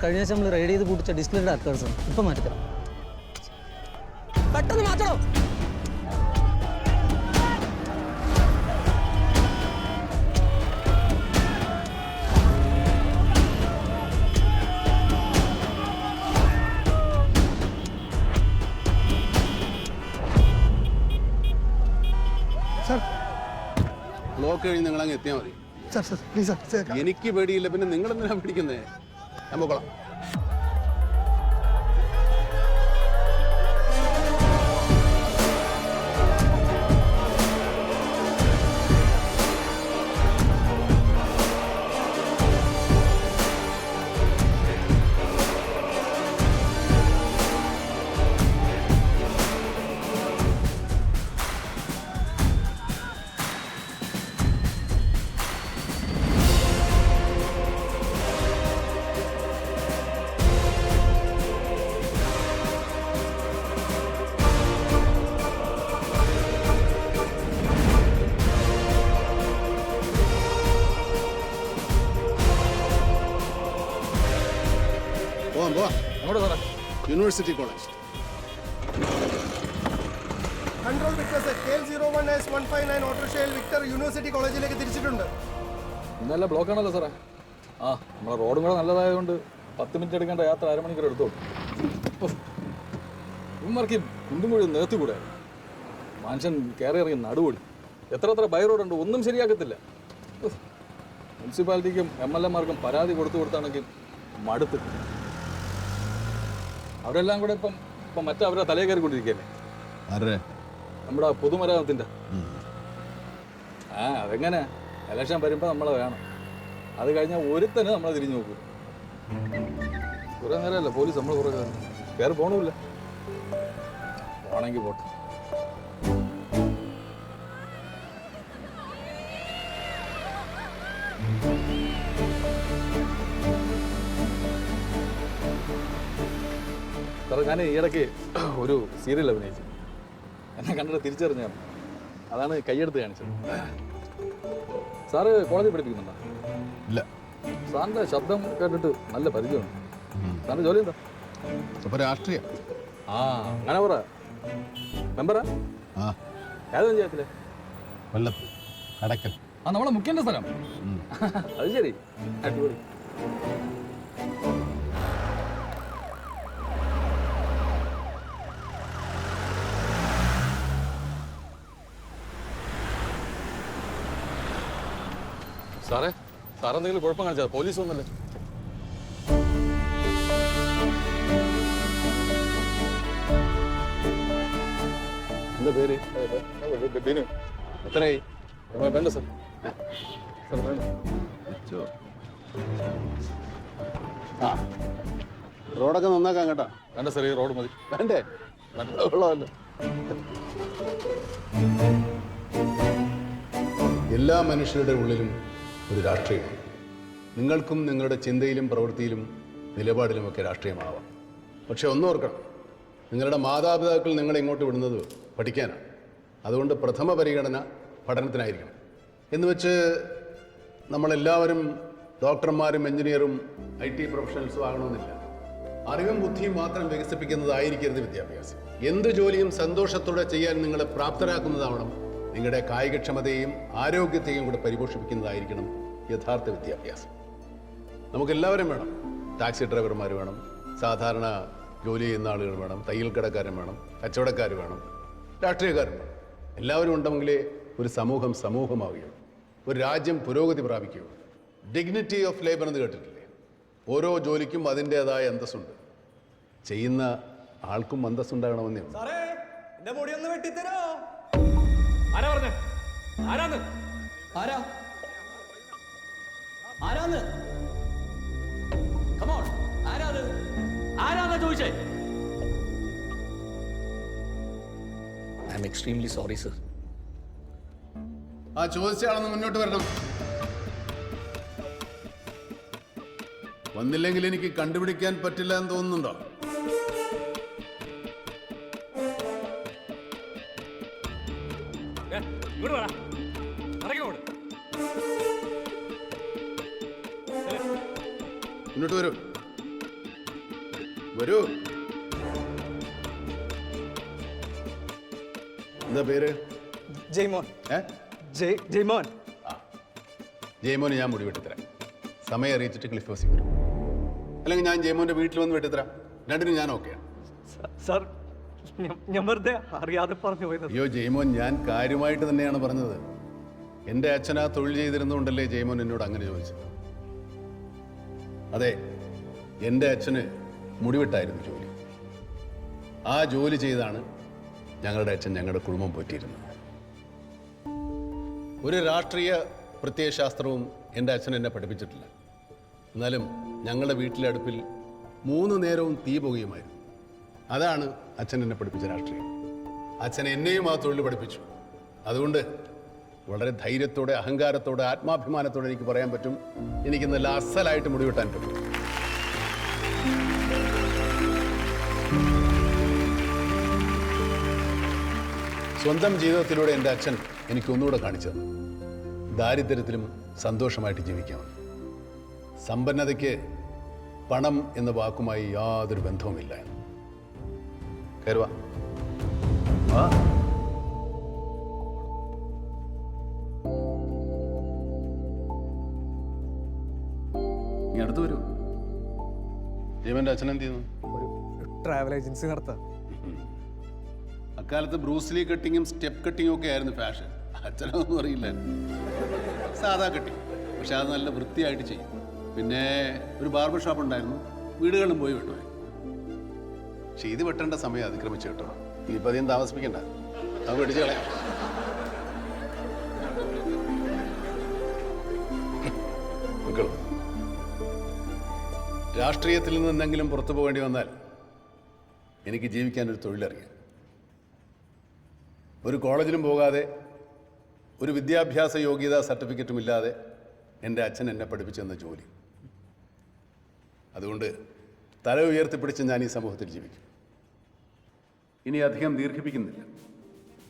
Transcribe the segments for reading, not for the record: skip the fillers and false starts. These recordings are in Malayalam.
കഴിഞ്ഞ ആഴ്ച നമ്മൾ റൈഡ് ചെയ്ത് കൂട്ടിച്ച ഡിസ്പ്ലേയുടെ ആർക്കേഴ്സാണ്. ഇപ്പം മാറ്റിത്തരാം. പെട്ടെന്ന് മാറ്റണോ? ബ്ലോക്ക് കഴിഞ്ഞ് നിങ്ങൾ അങ്ങ് എത്തിയാൽ മതി. എനിക്ക് പേടിയില്ല, പിന്നെ നിങ്ങൾ എന്തിനാ പിടിക്കുന്നേ? ഞാൻ പോകണം. University college. Control witness KL01S159 ഓട്ടോറിക്ഷയിൽ വിക്ടർ യൂണിവേഴ്സിറ്റി കോളേജിലേക്ക് തിരിച്ചിട്ടുണ്ട്. ഇന്നല്ല ബ്ലോക്ക് ആണല്ലോ സാറേ. നമ്മളെ റോഡും കൂടെ നല്ലതായതുകൊണ്ട് 10 മിനിറ്റ് എടുക്കേണ്ട യാത്ര അരമണിക്കൂർ എടുത്തോളൂ. ഇവന്മാർക്ക് കുണ്ടും കൂടി നേർത്തുകൂടെ. മനുഷ്യൻ കയറി ഇറങ്ങി നടുപൊടി. എത്ര ബൈ റോഡുണ്ട്, ഒന്നും ശരിയാക്കത്തില്ല. മുനിസിപ്പാലിറ്റിക്കും MLA-മാർക്കും പരാതി കൊടുത്താണെങ്കിൽ മടുത്ത്. അവരെല്ലാം കൂടെ ഇപ്പം മറ്റവരുടെ തലയിൽ കയറിക്കൊണ്ടിരിക്കുകയല്ലേ. നമ്മുടെ പൊതുമരാമത്തിൻ്റെ. അതെങ്ങനെ ഇലക്ഷൻ വരുമ്പോൾ നമ്മളെ വേണം. അത് കഴിഞ്ഞാൽ ഒരുത്തന്നെ നമ്മളെ തിരിഞ്ഞു നോക്കൂ. കുറേ നേരമല്ല പോലീസ് നമ്മൾ കുറേ കയറി പോകണമില്ല. പോണെങ്കിൽ പോട്ടെ. സാറേ, ഞാൻ ഈയിടയ്ക്ക് ഒരു സീരിയൽ അഭിനയിച്ചു. എന്നെ കണ്ടിട്ട് തിരിച്ചറിഞ്ഞാണ്. അതാണ് കൈയെടുത്ത് കാണിച്ചത്. സാറ് കോളേജിൽ പഠിപ്പിക്കുന്നുണ്ടോ? ഇല്ല. സാറിൻ്റെ ശബ്ദം കേട്ടിട്ട് നല്ല പരിചയമാണ്. സാറിൻ്റെ ജോലി എന്താ? രാഷ്ട്രീയം. അങ്ങനെ പറ. മെമ്പറാ? ഏത് പഞ്ചായത്തിലെ? കടക്കൽ. നമ്മളെ മുഖ്യൻ്റെ സ്ഥലം. അത് ശരി, അടിപൊളി. സാറെന്തെങ്കിലും കുഴപ്പം കാണിച്ചാ? പോലീസ് ഒന്നല്ലേ? എന്താ പേര്? ബിനു. എത്രയായി? വേണ്ട സാർ. റോഡൊക്കെ നന്നാക്കാൻ കേട്ടോ. വേണ്ട സാർ, ഈ റോഡ് മതി. വേണ്ടേ? ഉള്ളതല്ലോ. എല്ലാ മനുഷ്യരുടെ ഉള്ളിലും ഒരു രാഷ്ട്രീയമാണ്. നിങ്ങൾക്കും നിങ്ങളുടെ ചിന്തയിലും പ്രവൃത്തിയിലും നിലപാടിലുമൊക്കെ രാഷ്ട്രീയമാവാം. പക്ഷെ ഒന്നോർക്കണം, നിങ്ങളുടെ മാതാപിതാക്കൾ നിങ്ങളെ ഇങ്ങോട്ട് വിടുന്നത് പഠിക്കാനാണ്. അതുകൊണ്ട് പ്രഥമ പരിഗണന പഠനത്തിനായിരിക്കണം. എന്ന് വെച്ച് നമ്മളെല്ലാവരും ഡോക്ടർമാരും എഞ്ചിനീയറും IT പ്രൊഫഷണൽസും ആകണമെന്നില്ല. അറിവും ബുദ്ധിയും മാത്രം വികസിപ്പിക്കുന്നതായിരിക്കരുത് വിദ്യാഭ്യാസം. എന്ത് ജോലിയും സന്തോഷത്തോടെ ചെയ്യാൻ നിങ്ങളെ പ്രാപ്തരാക്കുന്നതാവണം. നിങ്ങളുടെ കായികക്ഷമതയും ആരോഗ്യത്തെയും കൂടെ പരിപോഷിപ്പിക്കുന്നതായിരിക്കണം യഥാർത്ഥ വിദ്യാഭ്യാസം. നമുക്കെല്ലാവരും വേണം. ടാക്സി ഡ്രൈവർമാർ വേണം, സാധാരണ ജോലി ചെയ്യുന്ന ആളുകൾ വേണം, തയ്യൽ കടക്കാരൻ വേണം, കച്ചവടക്കാർ വേണം, രാഷ്ട്രീയക്കാരൻ വേണം. എല്ലാവരും ഉണ്ടെങ്കിലേ ഒരു സമൂഹം സമൂഹമാവുകയുള്ളൂ, ഒരു രാജ്യം പുരോഗതി പ്രാപിക്കുകയുള്ളൂ. ഡിഗ്നിറ്റി ഓഫ് ലേബർ എന്ന് കേട്ടിട്ടില്ലേ? ഓരോ ജോലിക്കും അതിൻ്റെതായ അന്തസ്സുണ്ട്. ചെയ്യുന്ന ആൾക്കും അന്തസ്സുണ്ടാകണമെന്നേ ഉള്ളൂ. I'm extremely sorry, sir. ആ ചോദിച്ച ആളൊന്ന് മുന്നോട്ട് വരണം. വന്നില്ലെങ്കിൽ എനിക്ക് കണ്ടുപിടിക്കാൻ പറ്റില്ല എന്ന് തോന്നുന്നുണ്ടോ? മുന്നോട്ട് വരൂ. വരൂ. എന്താ പേര്? ജയ്മോൻ. ഏ ജയ്മോൻ. ജയ്മോന് ഞാൻ മുടി വെട്ടിത്തരാം. സമയം അറിയിച്ചിട്ട് ക്ലിഫ് ഹൗസിൽ വരും. അല്ലെങ്കിൽ ഞാൻ ജയ്മോൻ്റെ വീട്ടിൽ വന്ന് വെട്ടിത്തരാം. രണ്ടിനും ഞാൻ ഓക്കെയാണ്. സാർ ഞാൻ വെറുതെ അറിയാതെ പറഞ്ഞു പോയത്. അയ്യോ ജയ്മോൻ, ഞാൻ കാര്യമായിട്ട് തന്നെയാണ് പറഞ്ഞത്. എൻ്റെ അച്ഛൻ ആ തൊഴിൽ ചെയ്തിരുന്നുകൊണ്ടല്ലേ ജയ്മോൻ എന്നോട് അങ്ങനെ ചോദിച്ചത്. അതെ, എൻ്റെ അച്ഛന് മുടിവെട്ടായിരുന്നു ജോലി. ആ ജോലി ചെയ്താണ് ഞങ്ങളുടെ അച്ഛൻ ഞങ്ങളുടെ കുടുംബം പോറ്റിയിരുന്നത്. ഒരു രാഷ്ട്രീയ പ്രത്യയശാസ്ത്രവും എൻ്റെ അച്ഛൻ എന്നെ പഠിപ്പിച്ചിട്ടില്ല. എന്നാലും ഞങ്ങളുടെ വീട്ടിലെ അടുപ്പിൽ 3 നേരവും തീ പുകയുമായിരുന്നു. അതാണ് അച്ഛൻ എന്നെ പഠിപ്പിച്ച രാഷ്ട്രീയം. അച്ഛൻ എന്നെയും ആ തൊഴിൽ പഠിപ്പിച്ചു. അതുകൊണ്ട് വളരെ ധൈര്യത്തോടെ, അഹങ്കാരത്തോടെ, ആത്മാഭിമാനത്തോടെ എനിക്ക് പറയാൻ പറ്റും, എനിക്ക് നല്ല അസലായിട്ട് മുടിവെട്ടാൻ പറ്റും. സ്വന്തം ജീവിതത്തിലൂടെ എൻ്റെ അച്ഛൻ എനിക്ക് ഒന്നുകൂടെ കാണിച്ചു തന്നു, ദാരിദ്ര്യത്തിലും സന്തോഷമായിട്ട് ജീവിക്കാമെന്ന്. സമ്പന്നതയ്ക്ക് പണം എന്ന വാക്കുമായി യാതൊരു ബന്ധവുമില്ല. കയറുവാ. നീ അടുത്ത് വരൂ. ജീവന്റെ അച്ഛൻ എന്ത് ചെയ്യുന്നു? ഒരു ട്രാവൽ ഏജൻസി നടത്താം. അക്കാലത്ത് ബ്രൂസ്ലി കട്ടിങ്ങും സ്റ്റെപ്പ് കട്ടിങ്ങും ഒക്കെ ആയിരുന്നു ഫാഷൻ. അച്ഛനൊന്നും അറിയില്ല. സാധാ കട്ടിങ്, പക്ഷെ അത് നല്ല വൃത്തിയായിട്ട് ചെയ്യും. പിന്നെ ഒരു ബാർബർ ഷോപ്പ് ഉണ്ടായിരുന്നു, വീടുകളിലും പോയി വെട്ടുവായി. പക്ഷെ ഇത് വെട്ടേണ്ട സമയം അതിക്രമിച്ചു കേട്ടോ. ഇനിയിപ്പോൾ അധികം താമസിപ്പിക്കണ്ട, അത് വെടിച്ചു കളയാം. മക്കളും രാഷ്ട്രീയത്തിൽ നിന്ന് എന്തെങ്കിലും പുറത്തു പോകേണ്ടി വന്നാൽ എനിക്ക് ജീവിക്കാനൊരു തൊഴിലറിയാം. ഒരു കോളേജിലും പോകാതെ, ഒരു വിദ്യാഭ്യാസ യോഗ്യതാ സർട്ടിഫിക്കറ്റും ഇല്ലാതെ എൻ്റെ അച്ഛൻ എന്നെ പഠിപ്പിച്ചെന്ന ജോലി. അതുകൊണ്ട് തല ഉയർത്തിപ്പിടിച്ച് ഞാൻ ഈ സമൂഹത്തിൽ ജീവിക്കും. ഇനി അധികം ദീർഘിപ്പിക്കുന്നില്ല.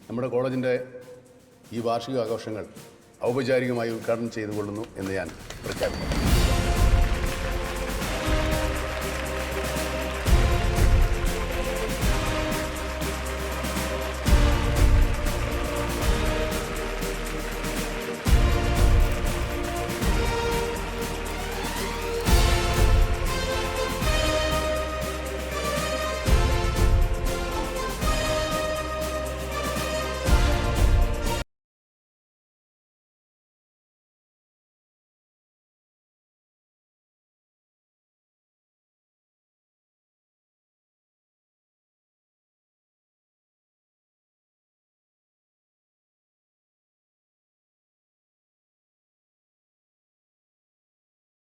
നമ്മുടെ കോളേജിൻ്റെ ഈ വാർഷിക ആഘോഷങ്ങൾ ഔപചാരികമായി ഉദ്ഘാടനം ചെയ്തുകൊള്ളുന്നു എന്ന് ഞാൻ പ്രഖ്യാപിക്കുന്നു.